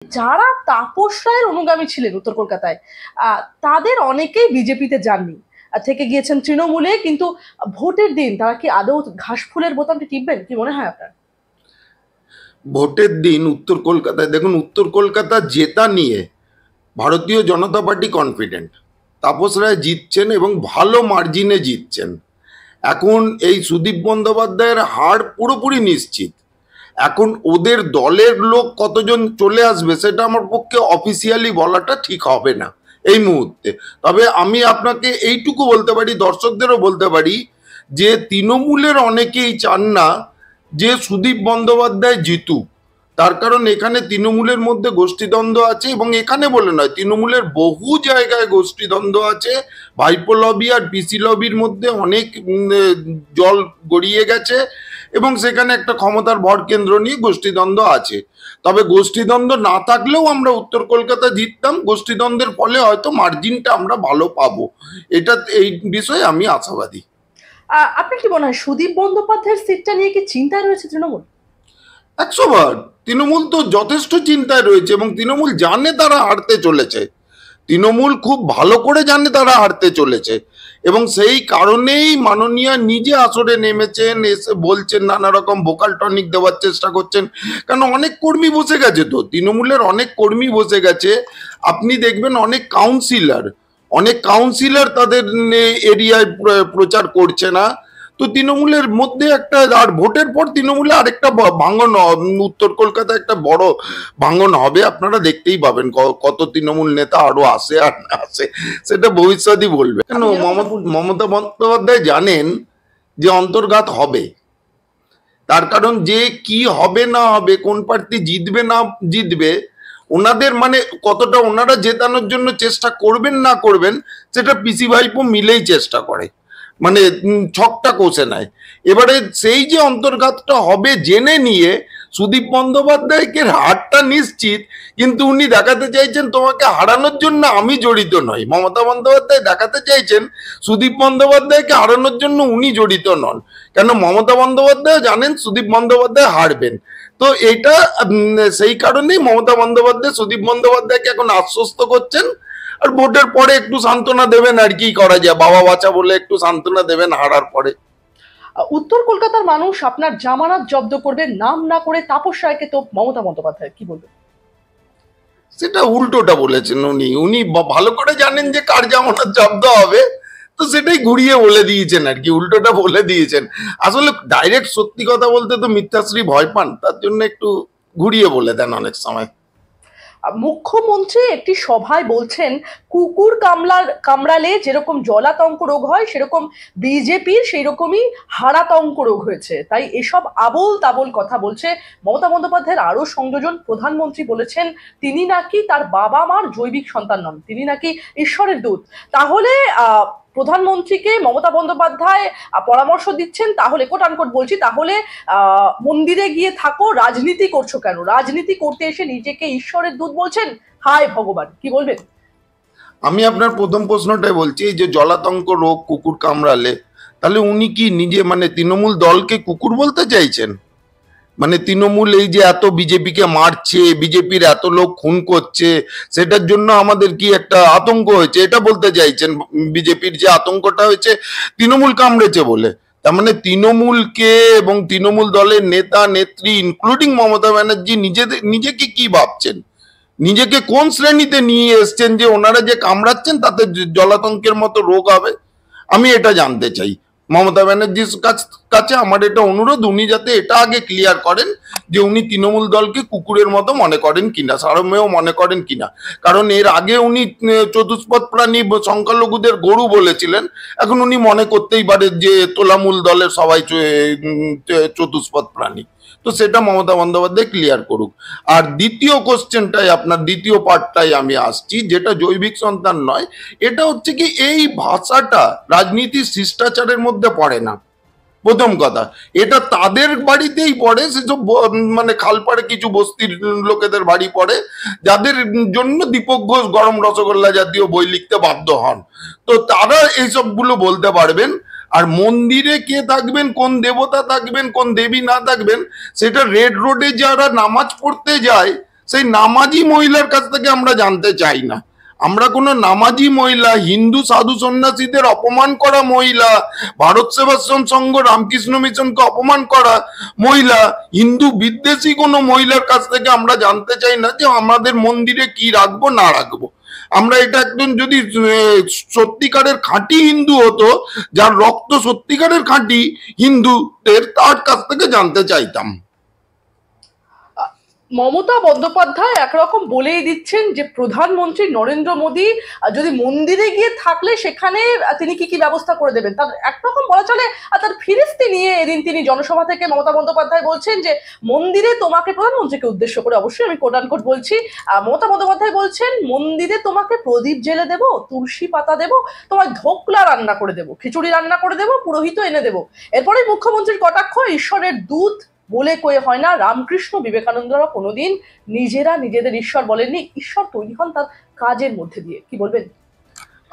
যারা তাপস রায়ের অনুগামী ছিলেন উত্তর কলকাতায়, তাদের অনেকেই বিজেপিতে যাননি, থেকে গিয়েছেন তৃণমূলে। কিন্তু ভোটের দিন তারা কি আদৌ ঘাসফুলের বোতামটি টিপবেন, কি মনে হয় আপনার? ভোটের দিন উত্তর কলকাতায় দেখুন, উত্তর কলকাতা জেতা নিয়ে ভারতীয় জনতা পার্টি কনফিডেন্ট। তাপস রায় জিতছেন এবং ভালো মার্জিনে জিতছেন। এখন এই সুদীপ বন্দ্যোপাধ্যায়ের হার পুরোপুরি নিশ্চিত। এখন ওদের দলের লোক কতজন চলে আসবে সেটা আমার পক্ষে অফিসিয়ালি বলাটা ঠিক হবে না এই মুহূর্তে। তবে আমি আপনাকে এইটুকু বলতে পারি, দর্শকদেরও বলতে পারি, যে তৃণমূলের অনেকেই চান না যে সুদীপ বন্দ্যোপাধ্যায় জিতুক। তার কারণ এখানে তৃণমূলের মধ্যে গোষ্ঠীদ্বন্দ্ব আছে, এবং এখানে বলে নয়, তৃণমূলের বহু জায়গায় গোষ্ঠীদ্বন্দ্ব আছে। ভাইপো লবি আর পিসি লবির মধ্যে অনেক জল গড়িয়ে গেছে, এবং সেখানে একটা ক্ষমতার ভর কেন্দ্র নিয়ে গোষ্ঠীদ্বন্দ্ব আছে। তবে গোষ্ঠীদ্বন্দ্ব না থাকলেও আমরা উত্তর কলকাতা জিততাম। গোষ্ঠীদ্বন্দ্বের ফলে হয়তো মার্জিনটা আমরা ভালো পাবো, এটা এই বিষয়ে আমি আশাবাদী। আপনার কি মনে হয় সুদীপ বন্দ্যোপাধ্যায়ের সিটটা নিয়ে কি চিন্তায় রয়েছে তৃণমূল? 100 বার তৃণমূল তো যথেষ্ট চিন্তায় রয়েছে, এবং তৃণমূল জানে তারা হারতে চলেছে। তৃণমূল খুব ভালো করে জানে তারা হারতে চলেছে, এবং সেই কারণেই মাননীয়া নিজে আসরে নেমেছেন, এসে বলছেন, নানা রকম ভোকাল টনিক দেওয়ার চেষ্টা করছেন। কারণ অনেক কর্মী বসে গেছে, তো তৃণমূলের অনেক কর্মী বসে গেছে। আপনি দেখবেন অনেক কাউন্সিলর তাদের এরিয়ায় প্রচার করছে না। তো তৃণমূলের মধ্যে একটা, আর ভোটের পর তৃণমূলে আরেকটা ভাঙন, উত্তর কলকাতায় একটা বড় ভাঙন হবে। আপনারা দেখতেই পাবেন কত তৃণমূল নেতা আরো আসে আর না আসে, সেটা ভবিষ্যৎই বলবে। কেন মমতা বন্দ্যোপাধ্যায় জানেন যে অন্তর্ঘাত হবে। তার কারণ যে কি হবে না হবে, কোন প্রার্থী জিতবে না জিতবে, ওনাদের মানে কতটা ওনারা জেতানোর জন্য চেষ্টা করবেন না করবেন, সেটা পিসি ভাইপো মিলেই চেষ্টা করে, মানে ছকটা কষে নেয়। এবারে সেই যে অন্তর্ঘাতটা হবে জেনে নিয়ে সুদীপ বন্দ্যোপাধ্যায়কে হারটা নিশ্চিত, কিন্তু উনি দেখাতে চাইছেন তোমাকে হারানোর জন্য আমি জড়িত নই। মমতা বন্দ্যোপাধ্যায় দেখাতে চাইছেন সুদীপ বন্দ্যোপাধ্যায়কে হারানোর জন্য উনি জড়িত নন। কেন, মমতা বন্দ্যোপাধ্যায় জানেন সুদীপ বন্দ্যোপাধ্যায় হারবেন। তো এটা সেই কারণেই মমতা বন্দ্যোপাধ্যায় সুদীপ বন্দ্যোপাধ্যায়কে এখন আশ্বস্ত করছেন, আর ভোটের পরে একটু সান্ত্বনা দেবেন। আর কি করা যায়, বাবা বাচ্চা বলে একটু সান্ত্বনা দেবেন হারার পরে। উত্তর কলকাতার মানুষ আপনার জামানত জব্দ করবে নাম না করে তাপস রায়কে, তো মমতা বন্দ্যোপাধ্যায় কি বলবে? সেটা উল্টোটা বলেছেন উনি। উনি ভালো করে জানেন যে কার জামানত জব্দ হবে, তো সেটাই ঘুরিয়ে বলে দিয়েছেন আর কি, উল্টোটা বলে দিয়েছেন। আসলে ডাইরেক্ট সত্যি কথা বলতে তো মিথ্যাশ্রী ভয় পান, তার জন্য একটু ঘুরিয়ে বলে দেন অনেক সময়। মুখ্যমন্ত্রী একটি সভায় বলছেন কুকুর কামড়ালে যেরকম জলাতঙ্ক রোগ হয়, সেরকম বিজেপির সেই রকমই হারাতঙ্ক রোগ হয়েছে। তাই এসব আবোল তাবোল কথা বলছে মমতা বন্দ্যোপাধ্যায়ের আরো সংযোজন। প্রধানমন্ত্রী বলেছেন তিনি নাকি তার বাবা মার জৈবিক সন্তান নন, তিনি নাকি ঈশ্বরের দূত। তাহলে প্রধানমন্ত্রীকে মমতা বন্দ্যোপাধ্যায় পরামর্শ দিচ্ছেন, তাহলে কোট আনকোট বলছি, তাহলে মন্দিরে গিয়ে থাকো, রাজনীতি করছো কেন? রাজনীতি করতে এসে নিজেকে ঈশ্বরের দূত বলছেন, হায় ভগবান, কি বলবেন? আমি আপনার প্রথম প্রশ্নটাই বলছি, এই যে জলাতঙ্ক রোগ কুকুর কামড়ালে, তাহলে উনি কি নিজে মানে তৃণমূল দলকে কুকুর বলতে চাইছেন? মানে তৃণমূল এই যে এত বিজেপিকে মারছে, বিজেপির এত লোক খুন করছে, সেটার জন্য আমাদের কি একটা আতঙ্ক হয়েছে, এটা বলতে চাইছেন? বিজেপির যে আতঙ্কটা হয়েছে তৃণমূল কামড়েছে বলে, তার মানে তৃণমূলকে এবং তৃণমূল দলের নেতা নেত্রী ইনক্লুডিং মমতা ব্যানার্জি নিজেকে কি ভাবছেন, নিজেকে কোন শ্রেণীতে নিয়ে এসছেন যে ওনারা যে কামড়াচ্ছেন তাতে জলাতঙ্কের মতো রোগ হবে? আমি এটা জানতে চাই। মমতা ব্যানার্জির কাছে আমার এটা অনুরোধ, উনি যাতে এটা আগে ক্লিয়ার করেন যে উনি তৃণমূল দলকে কুকুরের মতো মনে করেন কিনা, সারমেয় মনে করেন কিনা। কারণ এর আগে উনি চতুষ্পদ প্রাণী সংখ্যালঘুদের গরু বলেছিলেন, এখন উনি মনে করতেই পারে যে তোলামূল দলের সবাই চতুষ্পদ প্রাণী। তো সেটা মমতা বন্দ্যোপাধ্যায় ক্লিয়ার করুক। আর দ্বিতীয় কোশ্চেনটাই, আপনার দ্বিতীয় পার্টটাই আমি আসছি, যেটা জৈবিক সন্তান নয়, এটা হচ্ছে কি এই ভাষাটা রাজনীতির শিষ্টাচারের মধ্যে পড়ে না। প্রথম কথা, এটা তাদের বাড়িতেই পড়ে, সেসব মানে খালপাড়ে কিছু বস্তির লোকেদের বাড়ি পড়ে, যাদের জন্য দীপক ঘোষ গরম রসগোল্লা জাতীয় বই লিখতে বাধ্য হন। তো তারা এইসবগুলো বলতে পারবেন। আর মন্দিরে কে থাকবেন, কোন দেবতা থাকবেন, কোন দেবী না থাকবেন, সেটা রেড রোডে যারা নামাজ পড়তে যায় সেই নামাজি মহিলার কাছ থেকে আমরা জানতে চাই না। আমরা কোনো নামাজি মহিলা, হিন্দু সাধু সন্ন্যাসীদের অপমান করা মহিলা, ভারত সেবাশ্রম সংঘ, রামকৃষ্ণ মিশনকে অপমান করা মহিলা, হিন্দু বিদ্বেষী কোনো মহিলার কাছ থেকে আমরা জানতে চাই না যে আমাদের মন্দিরে কি রাখবো না রাখবো। আমরা এটা একজন যদি সত্যিকারের খাঁটি হিন্দু হতো, যার রক্ত সত্যিকারের খাঁটি হিন্দুদের, তার কাছ থেকে জানতে চাইতাম। মমতা বন্দ্যোপাধ্যায় একরকম বলেই দিচ্ছেন যে প্রধানমন্ত্রী নরেন্দ্র মোদী যদি মন্দিরে গিয়ে থাকলে সেখানে তিনি কি কি ব্যবস্থা করে দেবেন, তার একরকম বলা চলে তার ফিরিস্তি নিয়ে এদিন তিনি জনসভা থেকে মমতা বন্দ্যোপাধ্যায় বলছেন যে মন্দিরে তোমাকে, প্রধানমন্ত্রীকে উদ্দেশ্য করে অবশ্যই আমি কোট আনকোট বলছি, মমতা বন্দ্যোপাধ্যায় বলছেন মন্দিরে তোমাকে প্রদীপ জেলে দেবো, তুলসী পাতা দেবো, তোমার ধোকলা রান্না করে দেবো, খিচুড়ি রান্না করে দেবো, পুরোহিত এনে দেবো। এরপরে মুখ্যমন্ত্রীর কটাক্ষ, ঈশ্বরের দূত বলে কয়ে হয় না, রামকৃষ্ণ বিবেকানন্দরা কোনোদিন নিজেরা নিজেদের ঈশ্বর বলেননি, ঈশ্বর তৈরি হন তার কাজের মধ্যে দিয়ে। কি বলবেন?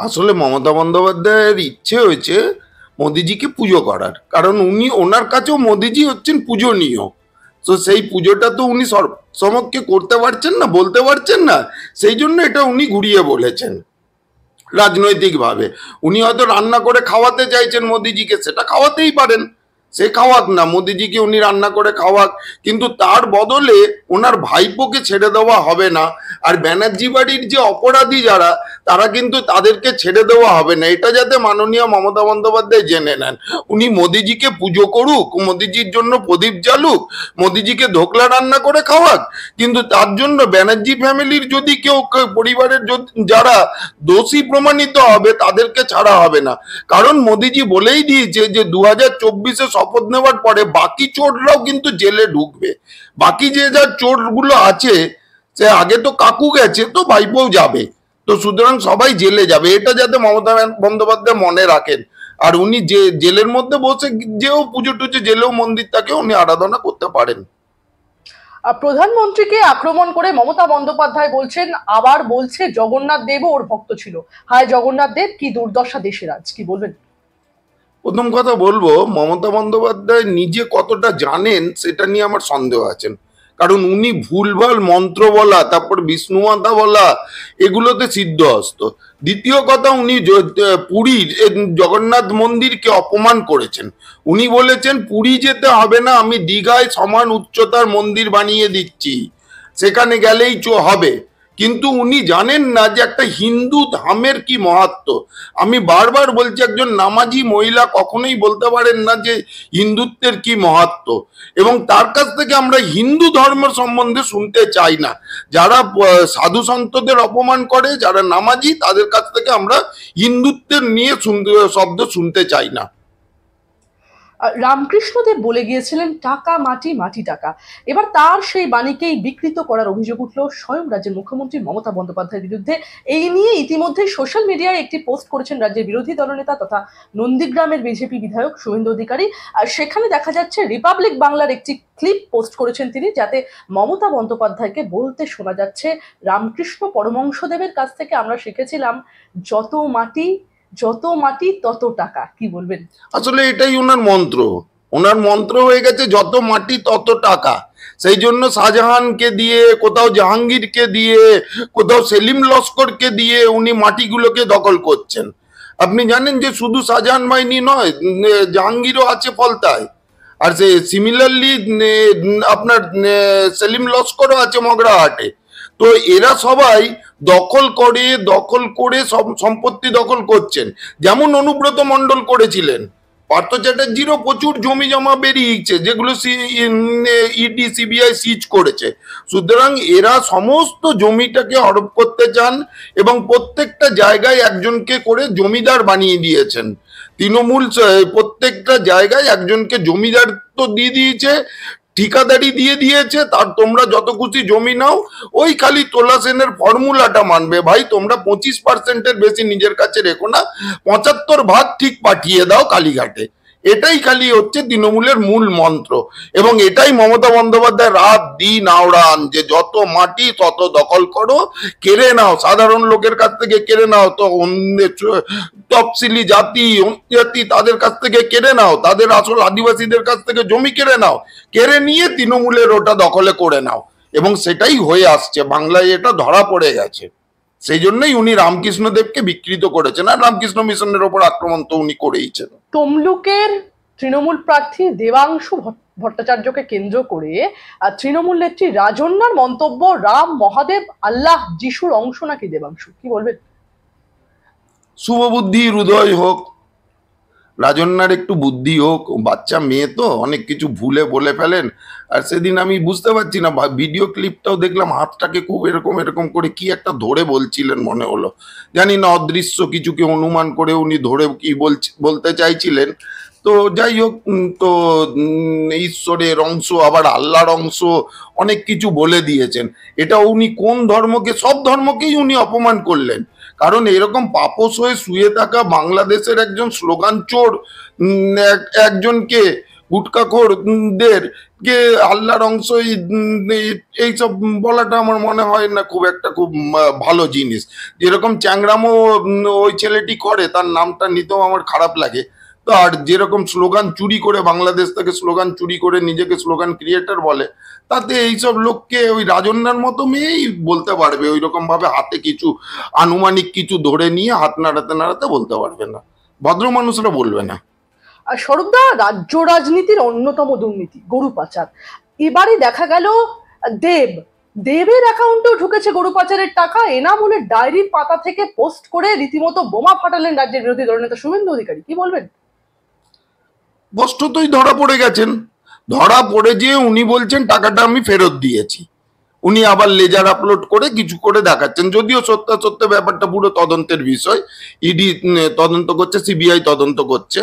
আসলে মমতা বন্দ্যোপাধ্যায়ের ইচ্ছে হয়েছে মোদিজিকে পুজো করার, কারণ উনি, ওনার কাছেও মোদিজি হচ্ছেন পূজনীয়। তো সেই পুজোটা তো উনি সমক্ষে করতে পারছেন না, বলতে পারছেন না, সেই জন্য এটা উনি ঘুরিয়ে বলেছেন রাজনৈতিকভাবে। উনি হয়তো রান্না করে খাওয়াতে চাইছেন মোদিজিকে, সেটা খাওয়াতেই পারেন, সে খাওয়াক না, মোদিজিকে উনি রান্না করে খাওয়াক, কিন্তু তার বদলে ওনার ভাইপোকে ছেড়ে দেওয়া হবে না। আর ব্যানার্জি বাড়ির যে অপরাধী যারা, তারা কিন্তু তাদেরকে ছেড়ে দেওয়া হবে না, এটা যাতে মাননীয় মমতা বন্দ্যোপাধ্যায় জেনে নেন। উনি মোদিজিকে পুজো করুক, মোদিজির জন্য প্রদীপ জ্বালুক, মোদিজিকে ধোকলা রান্না করে খাওয়াক, কিন্তু তার জন্য ব্যানার্জি ফ্যামিলির যদি কেউ, পরিবারের যারা দোষী প্রমাণিত হবে তাদেরকে ছাড়া হবে না। কারণ মোদিজি বলেই দিয়েছে যে 2024-এ শপথ নেওয়ার পরে বাকি চোররাও কিন্তু জেলে ঢুকবে। বাকি যে যা চোরগুলো আছে, সে আগে তো কাকু গেছে, তো ভাইপোও যাবে, তো সুতরাং সবাই জেলে যাবে, এটা যাতে মমতা বন্দ্যোপাধ্যায় মনে রাখেন। আর উনি যে জেলের মধ্যে বসে যেও পুজো টুজো, জেলেও মন্দির তাকে উনি আরাধনা করতে পারেন। প্রধানমন্ত্রীকে আক্রমণ করে মমতা বন্দ্যোপাধ্যায় বলছেন, আবার বলছে জগন্নাথ দেবও ওর ভক্ত ছিল। হায় জগন্নাথ দেব, কি দুর্দশা দেশের আজ। কি বলবেন? প্রথম কথা বলবো, মমতা বন্দ্যোপাধ্যায় নিজে কতটা জানেন সেটা নিয়ে আমার সন্দেহ আছেন, কারণ উনি ভুলভাল মন্ত্র বলা, তারপর বিষ্ণুমাতা বলা, এগুলোতে সিদ্ধহস্ত। দ্বিতীয় কথা, উনি পুরীর জগন্নাথ মন্দিরকে অপমান করেছেন। উনি বলেছেন পুরী যেতে হবে না, আমি দীঘায় সমান উচ্চতার মন্দির বানিয়ে দিচ্ছি, সেখানে গেলেই হবে। কিন্তু উনি জানেন না যে একটা হিন্দু ধামের কি মাহাত্ম্য। আমি বারবার বলছি, একজন নামাজি মহিলা কখনোই বলতে পারেন না যে হিন্দুত্বের কি মাহাত্ম্য, এবং তার কাছ থেকে আমরা হিন্দু ধর্মের সম্বন্ধে শুনতে চাই না। যারা সাধু সন্তদের অপমান করে, যারা নামাজি, তাদের কাছ থেকে আমরা হিন্দুত্বের নিয়ে শব্দ শুনতে চাই না। রামকৃষ্ণদেব বলে গিয়েছিলেন টাকা মাটি, মাটি টাকা। এবার তার সেই বাণীকেই বিকৃত করার অভিযোগ উঠল স্বয়ং রাজ্যের মুখ্যমন্ত্রী মমতা বন্দ্যোপাধ্যায়ের বিরুদ্ধে। এই নিয়ে ইতিমধ্যে সোশ্যাল মিডিয়ায় একটি পোস্ট করেছেন রাজ্যের বিরোধী দলনেতা তথা নন্দীগ্রামের বিজেপি বিধায়ক শুভেন্দু অধিকারী। আর সেখানে দেখা যাচ্ছে রিপাবলিক বাংলার একটি ক্লিপ পোস্ট করেছেন তিনি, যাতে মমতা বন্দ্যোপাধ্যায়কে বলতে শোনা যাচ্ছে, রামকৃষ্ণ পরমহংসদেবের কাছ থেকে আমরা শিখেছিলাম যত মাটি, যত মাটি তত টাকা। কি বলবেন? আসলে এটাই ওনার মন্ত্র, ওনার মন্ত্র হয়ে গেছে যত মাটি তত টাকা। সেই জন্য শাহজাহানকে দিয়ে, কোথাও জাহাঙ্গীরকে দিয়ে, কোথাও সেলিম লস্করকে দিয়ে উনি মাটিগুলোকে দখল করছেন। আপনি জানেন যে শুধু শাহজাহান বাহিনী নয়, জাহাঙ্গীরও আছে ফলতায়, আর সে সিমিলারলি আপনার সেলিম লস্করও আছে মগরাহাটে। তো এরা সবাই দখল করে সব সম্পত্তি দখল করছেন। যেমন অনুব্রত মণ্ডল করেছিলেন, পার্থ চ্যাটার্জিরও প্রচুর জমি জমা বেরিয়েছে, যেগুলো ইডি সিবিআই সিজ করেছে। সুতরাং এরা সমস্ত জমিটাকে হড়প করতে চান, এবং প্রত্যেকটা জায়গায় একজনকে করে জমিদার বানিয়ে দিয়েছেন। তৃণমূল প্রত্যেকটা জায়গায় একজনকে জমিদার তো দিয়ে দিয়েছে, ঠিকাদারি দিয়ে দিয়েছে, তার তোমরা যত খুশি জমি নাও, ওই খালি তোলা সেনের ফর্মুলাটা মানবে, ভাই তোমরা 25%-এর বেশি নিজের কাছে রেখো না, 75 ভাগ ঠিক পাঠিয়ে দাও কালীঘাটে। এটাই খালি হচ্ছে তৃণমূলের মূল মন্ত্র, এবং এটাই মমতা বন্দ্যোপাধ্যায় রাত দিন আওড়ান, যে যত মাটি তত দখল করো, কেড়ে নাও, সাধারণ লোকের কাছ থেকে কেড়ে নাও, তো তফসিলি জাতি তাদের কাছ থেকে কেড়ে নাও, তাদের আসল আদিবাসীদের কাছ থেকে জমি কেড়ে নাও, কেড়ে নিয়ে তৃণমূলের ওটা দখলে করে নাও। এবং সেটাই হয়ে আসছে, বাংলায় এটা ধরা পড়ে গেছে। সেই জন্যই উনি রামকৃষ্ণদেবকে বিকৃত করেছেন, আর রামকৃষ্ণ মিশনের ওপর আক্রমণ তো উনি করেইছেন। তমলুকের তৃণমূল প্রার্থী দেবাংশু ভট্টাচার্যকে কেন্দ্র করে তৃণমূল নেত্রী রাজন্যার মন্তব্য, রাম মহাদেব আল্লাহ যিশুর অংশ নাকি দেবাংশু, কি বলবেন? শুভবুদ্ধি হৃদয় হোক, রাজন্যার একটু বুদ্ধি হোক, বাচ্চা মেয়ে তো অনেক কিছু ভুলে বলে ফেলেন। আর সেদিন আমি বুঝতে পারছি না, ভিডিও ক্লিপটাও দেখলাম, হাতটাকে খুব এরকম এরকম করে কি একটা ধরে বলছিলেন মনে হলো, জানি না অদৃশ্য কিছুকে অনুমান করে উনি ধরে কি বলতে চাইছিলেন। তো যাই হোক, তো ঈশ্বরের অংশ আবার আল্লাহর অংশ অনেক কিছু বলে দিয়েছেন। এটা উনি কোন ধর্মকে, সব ধর্মকেই উনি অপমান করলেন। কারণ এরকম পাপোস হয়ে শুয়ে থাকা বাংলাদেশের একজন স্লোগান চোর একজনকে, গুটকাখোরদের কে আল্লাহর অংশ এইসব বলাটা আমার মনে হয় না খুব একটা খুব ভালো জিনিস। যেরকম চ্যাংরামো ওই ছেলেটি করে, তার নামটা নিতেও আমার খারাপ লাগে। তো আর যেরকম স্লোগান চুরি করে, বাংলাদেশ থেকে স্লোগান চুরি করে নিজেকে স্লোগান ক্রিয়েটর বলে, তাতে এইসব লোককে ওই রাজন্যার মতো মেয়েই বলতে পারবে, ওই রকম ভাবে হাতে কিছু আনুমানিক কিছু ধরে নিয়ে হাত নাড়াতে নাড়াতে বলতে পারবে না, ভদ্র মানুষরা বলবে না। আর স্বরূপদা, রাজ্য রাজনীতির অন্যতম দুর্নীতি গরু পাচার। এবারে দেখা গেল দেবের অ্যাকাউন্টেও ঢুকেছে গরু পাচারের টাকা। এনামূলের ডায়েরির পাতা থেকে পোস্ট করে রীতিমতো বোমা ফাটালেন রাজ্যের বিরোধী দলনেতা শুভেন্দু অধিকারী, কি বলবেন? স্পষ্টতই ধরা পড়ে গেছেন। ধরা পড়ে যে উনি বলছেন টাকাটা আমি ফেরত দিয়েছি, উনি আবার লেজার আপলোড করে কিছু করে দেখাচ্ছেন, যদিও সত্য ব্যাপারটা পুরো তদন্তের বিষয়। ইডি তদন্ত করছে, সিবিআই তদন্ত করছে,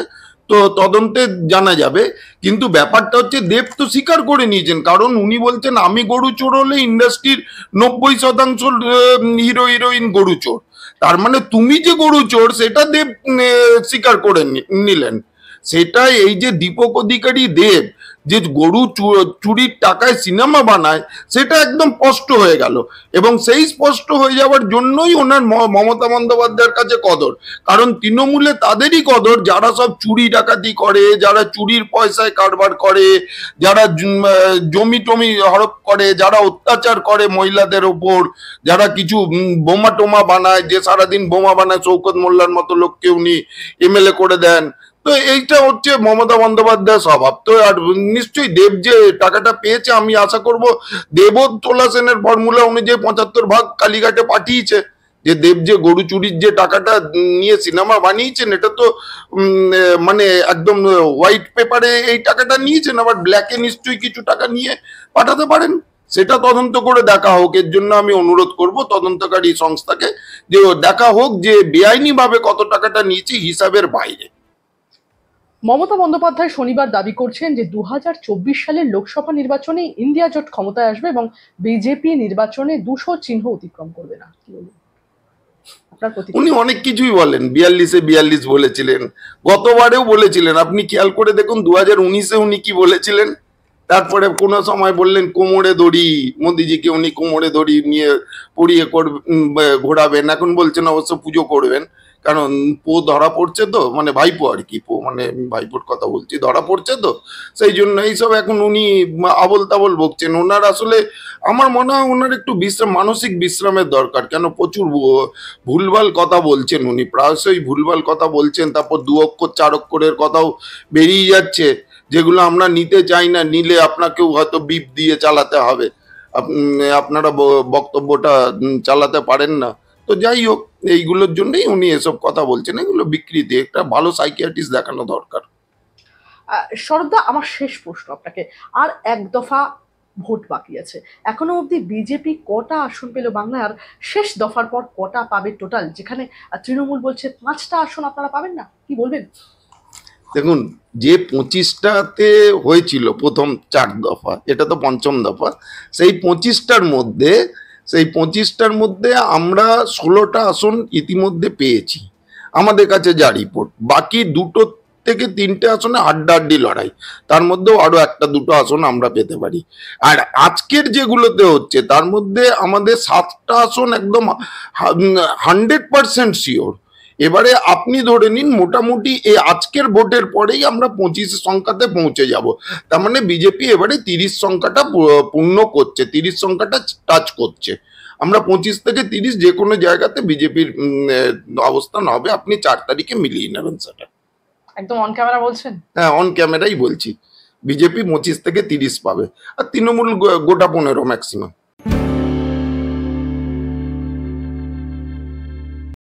তো তদন্তে জানা যাবে। কিন্তু ব্যাপারটা হচ্ছে, দেব তো স্বীকার করে নিয়েছেন, কারণ উনি বলছেন আমি গরু চোর হলে ইন্ডাস্ট্রির 90% হিরো হিরোইন গরু চোর। তার মানে তুমি যে গরু চোর সেটা দেব স্বীকার করে নিলেন। সেটা এই যে দীপক অধিকারী দেব যে গরু চুরির টাকায় সিনেমা বানায়, সেটা একদম স্পষ্ট হয়ে গেল। এবং সেই স্পষ্ট হয়ে যাওয়ার জন্যই ওনার মমতা বন্দ্যোপাধ্যায়ের কাছে কদর। কারণ তৃণমূলে তাদেরই কদর যারা সব চুরি ডাকাতি করে, যারা চুরির পয়সায় কারবার করে, যারা জমি টমি হড়প করে, যারা অত্যাচার করে মহিলাদের ওপর, যারা কিছু বোমা টোমা বানায়, যে সারাদিন বোমা বানায়, শৌকত মোল্লার মতো লোককে উনি এমএলএ করে দেন। তো এইটা হচ্ছে মমতা বন্দ্যোপাধ্যায়ের স্বভাব। তো আর নিশ্চয়ই দেব যে টাকাটা পেয়েছে, আমি আশা করব দেবও তোলা সেনের ফর্মুলা অনুযায়ী 75 ভাগ কালীঘাটে পাঠিয়েছে। যে দেব যে গরু চুরির যে টাকাটা নিয়ে সিনেমা বানিয়েছেন, এটা তো মানে একদম হোয়াইট পেপারে এই টাকাটা নিয়েছেন, আবার ব্ল্যাকে নিশ্চয়ই কিছু টাকা নিয়ে পাঠাতে পারেন। সেটা তদন্ত করে দেখা হোক। এর জন্য আমি অনুরোধ করব তদন্তকারী সংস্থাকে যে দেখা হোক যে বেআইনি ভাবে কত টাকাটা নিয়েছে হিসাবের বাইরে। মমতা বন্দ্যোপাধ্যায় শনিবার দাবি করছেন যে 2024 সালের লোকসভা নির্বাচনে ইন্ডিয়া জোট ক্ষমতায় আসবে এবং বিজেপি নির্বাচনে 200 চিহ্ন অতিক্রম করবে না, কি বলবেন? উনি অনেক কিছুই বলেন, 42-এ 42 বলেছিলেন, গতবারেও বলেছিলেন। আপনি খেয়াল করে দেখুন 2019-এ উনি কি বলেছিলেন। তারপরে কোনো সময় বললেন কোমরে দড়ি, মোদিজিকে উনি কোমরে দড়ি নিয়ে পরিয়ে ঘোরাবেন। এখন বলছেন অবশ্য পুজো করবেন, কারণ পো ধরা পড়ছে তো, মানে ভাইপো আর কি, পো মানে ভাইপোর কথা বলছি, ধরা পড়ছে তো, সেই জন্য এইসব এখন উনি আবল তাবল বকছেন। ওনার আসলে আমার মনে হয় ওনার একটু বিশ্রাম, মানসিক বিশ্রামের দরকার। কেন প্রচুর ভুলভাল কথা বলছেন উনি, প্রায়শই ভুলভাল কথা বলছেন। তারপর 2 অক্ষর 4 অক্ষরের কথাও বেরিয়ে যাচ্ছে, যেগুলো আমরা নিতে চাই না, নিলে আপনাকেও হয়তো বিপ দিয়ে চালাতে হবে, আপনারা বক্তব্যটা চালাতে পারেন না। তো যাই হোক, এইগুলোর জন্যই উনি এসব কথা বলছেন, এগুলো বিকৃতি। একটা ভালো সাইকিয়াট্রিস্ট দেখানো দরকার। শরৎদা, আমার শেষ প্রশ্ন আপনাকে, আর এক দফা ভোট বাকি আছে, এখনো অবধি বিজেপি কটা আসন পেল বাংলায়, আর শেষ দফার পর কটা পাবে টোটাল, যেখানে তৃণমূল বলছে 5টা আসন আপনারা পাবেন না, কি বলবেন? দেখুন, যে 25টাতে হয়েছিল প্রথম 4 দফা, এটা তো 5ম দফা। সেই 25টার মধ্যে আমরা 16টা আসন ইতিমধ্যে পেয়েছি, আমাদের কাছে যা রিপোর্ট। বাকি 2 থেকে 3টে আসনে হাড্ডাহাড্ডি লড়াই, তার মধ্যেও আরো 1-2টো আসন আমরা পেতে পারি। আর আজকের যেগুলোতে হচ্ছে তার মধ্যে আমাদের 7টা আসন একদম 100% শিওর, এবারে আপনি ধরে নিন মোটামুটি এই আজকের ভোটের পরেই আমরা 25 সংখ্যাতে পৌঁছে যাব। তার মানে বিজেপি এবারে 30 সংখ্যাটা পূর্ণ করছে, 30 সংখ্যাটা টাচ করছে। আমরা 25 থেকে 30 যে কোনো জায়গাতে বিজেপির অবস্থান হবে, আপনি 4 তারিখে মিলিয়ে নেবেন সেটা। একদম অন ক্যামেরা বলছেন? হ্যাঁ, অন ক্যামেরাই বলছি, বিজেপি 25 থেকে 30 পাবে, আর তৃণমূল গোটা 15 ম্যাক্সিমাম।